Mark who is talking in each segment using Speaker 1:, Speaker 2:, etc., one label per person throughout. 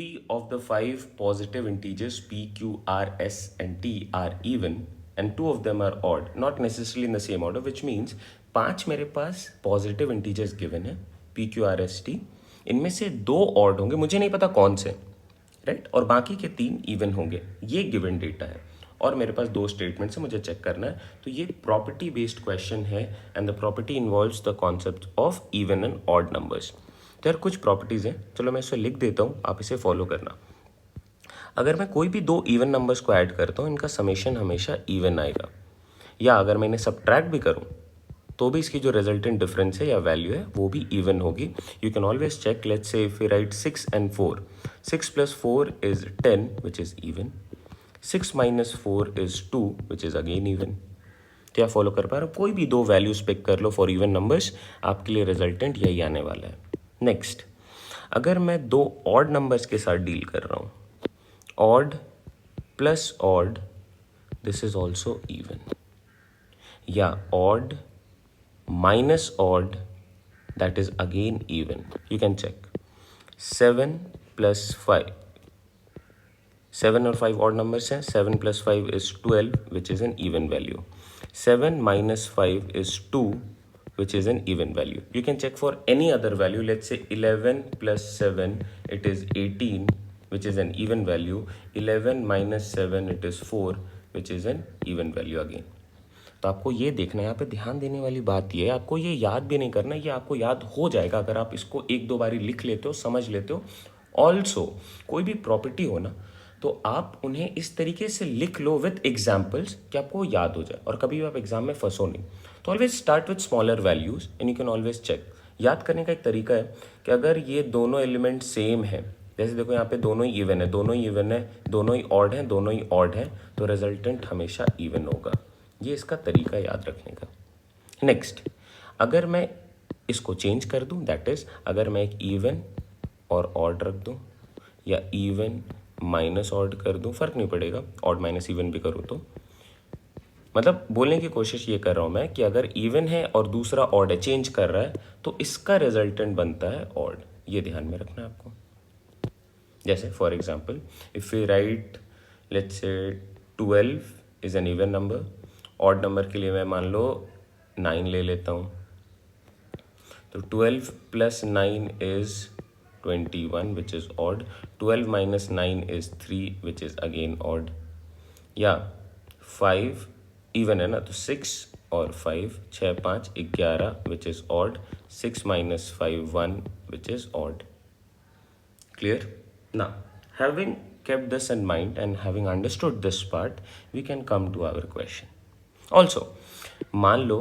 Speaker 1: 3 of the 5 positive integers p, q, r, s and t are even and 2 of them are odd, not necessarily in the same order, which means 5 मेरे पास positive integers given है p, q, r, s, t, इनमें से 2 odd होंगे, मुझे नहीं पता कौन से, राइट, और बाकी के 3 इवन होंगे, ये गिवन डेटा है और मेरे पास 2 स्टेटमेंट्स है, मुझे चेक करना है। तो ये प्रॉपर्टी बेस्ड क्वेश्चन है and the property involves the concept of even and odd numbers. तो यार कुछ प्रॉपर्टीज़ हैं, चलो मैं इसे लिख देता हूँ, आप इसे फॉलो करना। अगर मैं कोई भी 2 इवन नंबर्स को ऐड करता हूँ, इनका समेशन हमेशा इवन आएगा, या अगर मैं इन्हें सब्ट्रैक्ट भी करूँ तो भी इसकी जो रिजल्टेंट डिफरेंस है या वैल्यू है वो भी इवन होगी। You can always check, let's say if we write 6 and 4, 6 + 4 is 10 which is even, 6 - 4 is 2 which is again even। क्या फॉलो कर पा रहे हो? कोई भी 2 वैल्यूज पिक कर लो फॉर इवन नंबर्स, आपके लिए रिजल्टेंट यही आने वाला है। नेक्स्ट, अगर मैं 2 ऑड नंबर्स के साथ डील कर रहा हूँ, odd plus odd, this is also even, या odd minus odd, that is again even. You can check 7 + 5, 7 और 5 odd numbers हैं, 7 + 5 is 12 which is an even value, 7 - 5 is 2 which is an even value. You can check for any other value, let's say 11 + 7 it is 18 which is an even value, 11 - 7 it is 4 which is an even value again। तो आपको ये देखना है, यहाँ पे ध्यान देने वाली बात ये है, आपको ये याद भी नहीं करना, ये आपको याद हो जाएगा अगर आप इसको 1-2 बारी लिख लेते हो, समझ लेते हो। ऑल्सो कोई भी प्रॉपर्टी हो ना, तो आप उन्हें इस तरीके से लिख लो विथ एग्जाम्पल्स कि आपको याद हो जाए और कभी भी आप एग्जाम में फंसो नहीं। तो always start with smaller values and you can always check. याद करने का एक तरीका है कि अगर ये दोनों एलिमेंट सेम है, जैसे देखो यहाँ पे दोनों ही इवन है, दोनों ही इवन है, दोनों ही ऑड है, दोनों ही ऑड है, तो रिजल्टेंट हमेशा इवन होगा। ये इसका तरीका याद रखने का। नेक्स्ट, अगर मैं इसको चेंज कर दूं, दैट इज अगर मैं एक इवन और ऑड रख दूं या इवन माइनस ऑड कर दूं, फर्क नहीं पड़ेगा, ऑड माइनस इवन भी करूं तो, मतलब बोलने की कोशिश ये कर रहा हूं मैं कि अगर इवन है और दूसरा ऑड है, चेंज कर रहा है, तो इसका रिजल्टेंट बनता है ऑड। ये ध्यान में रखना है आपको। जैसे for example if we write let's say 12 is an even number, odd number के लिए मैं मान लो 9 ले लेता हूँ, तो 12 + 9 is 21 which is odd, 12 - 9 is 3 which is again odd, या 5 इवन है ना, तो 6 और 5, 6 × 5 = 11 which is odd, 6 - 5 1 which is odd। Clear? Now, having kept this in mind and having understood this part, we can come to our question. Also मान लो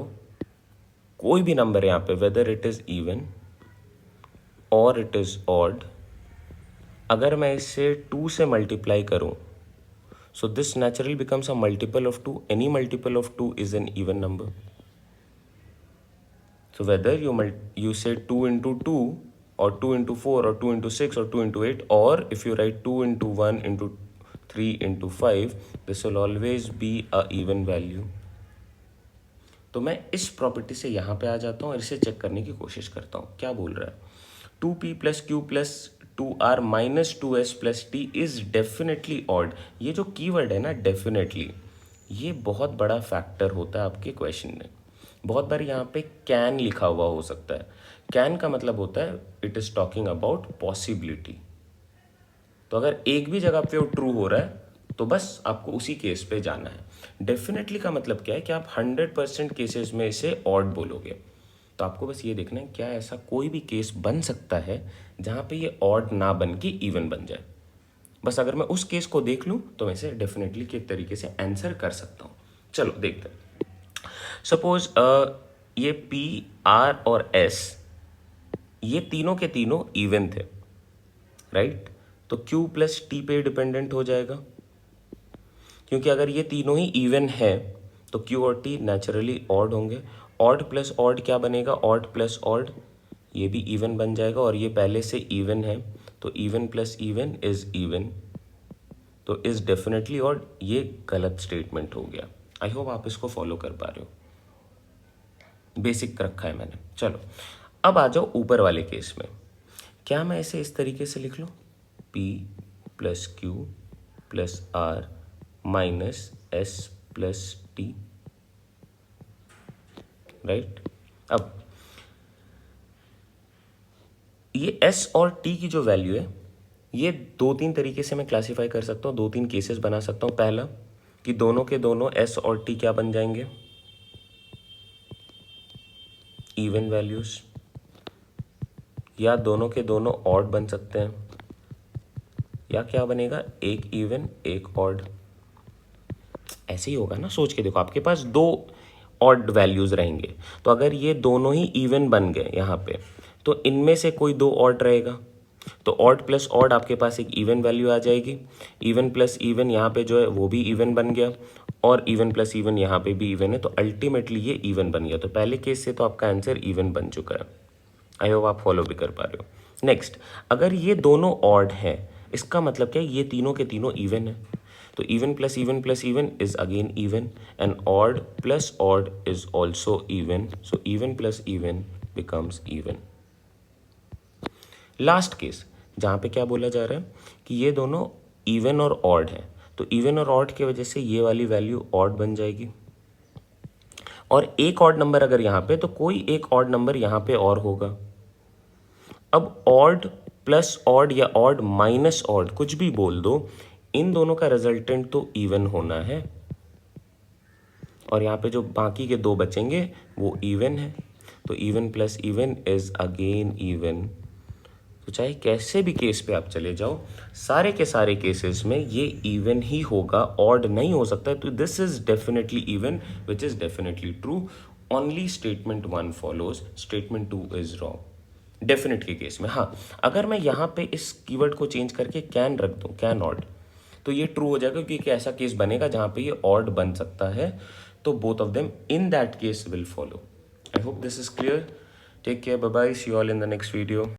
Speaker 1: कोई भी number यहाँ पे, वेदर इट इज इवन और इट इज ऑड, अगर मैं इसे 2 से मल्टीप्लाई करूँ, so this naturally becomes a multiple of 2। Any multiple of 2 is an even number. So whether you say 2 × 2 or 2 × 4 or 2 × 6 or 2 × 8, or if you write 2 × 1 × 3 × 5, this will always be a even value। तो मैं इस property से यहाँ पे आ जाता हूँ और इसे चेक करने की कोशिश करता हूँ। क्या बोल रहा है? 2p + q + 2r - 2s + t is definitely odd. ये जो कीवर्ड है ना डेफिनेटली, ये बहुत बड़ा फैक्टर होता है आपके क्वेश्चन में। बहुत बार यहाँ पे कैन लिखा हुआ हो सकता है। कैन का मतलब होता है it is talking about possibility. तो अगर एक भी जगह पे वो ट्रू हो रहा है तो बस आपको उसी केस पे जाना है। डेफिनेटली का मतलब क्या है कि आप 100% केसेस में इसे ऑड बोलोगे। तो आपको बस ये देखना है क्या ऐसा कोई भी केस बन सकता है जहाँ पे ये ऑड ना बन के इवन बन जाए। बस अगर मैं उस केस को देख लूँ तो मैं इसे डेफिनेटली के तरीके से आंसर कर सकता हूँ। चलो देखते हैं। सपोज ये P, R और S ये तीनों के तीनों इवन थे, राइट? तो Q + T पे डिपेंडेंट हो जाएगा, क्योंकि अगर ये तीनों ही इवन है तो Q और T नेचुरली ऑड होंगे। ऑड प्लस ऑड क्या बनेगा? ऑड प्लस ऑड, ये भी इवन बन जाएगा और ये पहले से इवन है, तो even plus even is even, तो इज डेफिनेटली ऑड। ये गलत स्टेटमेंट हो गया। आई होप आप इसको फॉलो कर पा रहे हो, बेसिक रखा है मैंने। चलो अब आ जाओ ऊपर वाले केस में। क्या मैं इसे इस तरीके से लिख लूँ? P plus Q plus R minus S plus T, right. अब ये S और T की जो वैल्यू है, ये दो तीन तरीके से मैं क्लासीफाई कर सकता हूँ, दो तीन केसेस बना सकता हूँ। पहला कि दोनों के दोनों S और T क्या बन जाएंगे, इवन वैल्यूज, या दोनों के दोनों ऑड बन सकते हैं, या क्या बनेगा, एक इवन एक ऑड। ऐसे ही होगा ना, सोच के देखो, आपके पास दो ऑड वैल्यूज रहेंगे, तो अगर ये दोनों ही इवन बन गए यहाँ पे, तो इनमें से कोई दो ऑड रहेगा, तो ऑड प्लस ऑड आपके पास एक इवन वैल्यू आ जाएगी। इवन प्लस इवन यहाँ पे जो है वो भी इवन बन गया, और इवन प्लस इवन यहाँ पे भी इवन है, तो अल्टीमेटली ये इवन बन गया। तो पहले केस से तो आपका आंसर इवन बन चुका है। आई होप आप फॉलो भी कर पा रहे हो। नेक्स्ट, अगर ये दोनों ऑड है, इसका मतलब क्या है, ये तीनों के तीनों इवन है, तो even plus even is again even, and odd plus odd is also even, so even plus even becomes even. Last case जहाँ पे क्या बोला जा रहा है कि ये दोनों इवन और ऑड है, तो इवन और ऑड की वजह से ये वाली वैल्यू ऑड बन जाएगी, और एक ऑड नंबर अगर यहाँ पे, तो कोई एक ऑड नंबर यहाँ पे और होगा। अब ऑड प्लस ऑड या ऑड माइनस ऑड कुछ भी बोल दो, इन दोनों का रिजल्टेंट तो इवन होना है, और यहाँ पे जो बाकी के दो बचेंगे वो इवन है, तो even plus even is again even. तो चाहे कैसे भी केस पे आप चले जाओ, सारे के सारे केसेस में ये इवन ही होगा, ऑड नहीं हो सकता। तो this is definitely even, which is definitely true. Only statement 1 follows, statement 2 is wrong definite के केस में। हाँ, अगर मैं यहाँ पे इस कीवर्ड को चेंज करके कैन रख दूँ, कैन ऑड, तो ये ट्रू हो जाएगा, क्योंकि ऐसा केस बनेगा जहाँ पे ये ऑड बन सकता है, तो both of them in that case will follow. I hope this is clear. Take care, bye bye, see you all in the next video.